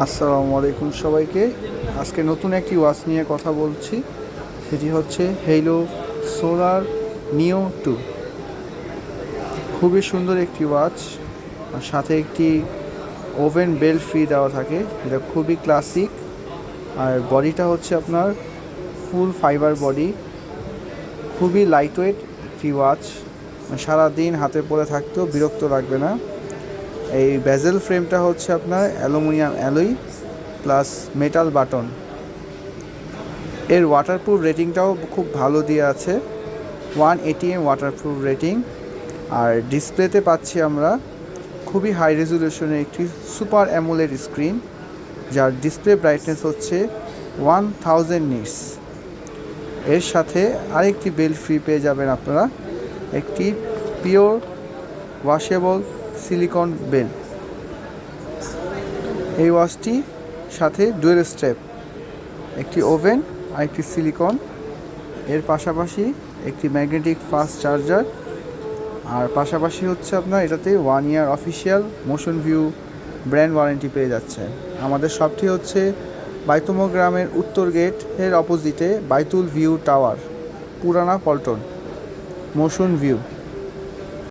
আসসালামু আলাইকুম সবাইকে। আজকে নতুন একটি ওয়াচ নিয়ে কথা বলছি, সেটি হচ্ছে হেইলো সোলার নিও 2। খুবই সুন্দর একটি ওয়াচ, আর সাথে একটি ওভেন বেল্ট ফ্রি দেওয়া থাকে, যেটা খুবই ক্লাসিক। আর বডিটা হচ্ছে আপনার ফুল ফাইবার বডি, খুবই লাইট ওয়েট একটি ওয়াচ। সারাদিন হাতে পরে থাকতেও বিরক্ত লাগবে না। এই বেজেল ফ্রেমটা হচ্ছে আপনার aluminium alloy plus metal button. এর ওয়াটারপ্রুফ রেটিংটাও খুব ভালো দিয়ে আছে, 180 ওয়াটারপ্রুফ রেটিং। আর ডিসপ্লেতে পাচ্ছি আমরা খুবই হাই রেজুলেশনের একটি সুপার অ্যামোলেড স্ক্রিন, যার ডিসপ্লে ব্রাইটনেস হচ্ছে 1000 নিটস। এর সাথে আরেকটি বেল্ট ফ্রি পেয়ে যাবেন আপনারা, একটি পিওর ওয়াশেবল সিলিকন বেল্ট। এই ওয়াচটি সাথে ডুয়েল স্ট্র্যাপ, একটি ওভেন আর একটি সিলিকন। এর পাশাপাশি একটি ম্যাগনেটিক ফাস্ট চার্জার, আর পাশাপাশি হচ্ছে আপনার এটাতে 1 ইয়ার official motion view brand warranty পেয়ে যাচ্ছে। আমাদের শপটি হচ্ছে বাইতুম গ্রামের উত্তর গেটের অপোজিটে বাইতুল ভিউ টাওয়ার, পুরানা পল্টন, মোশন ভিউ।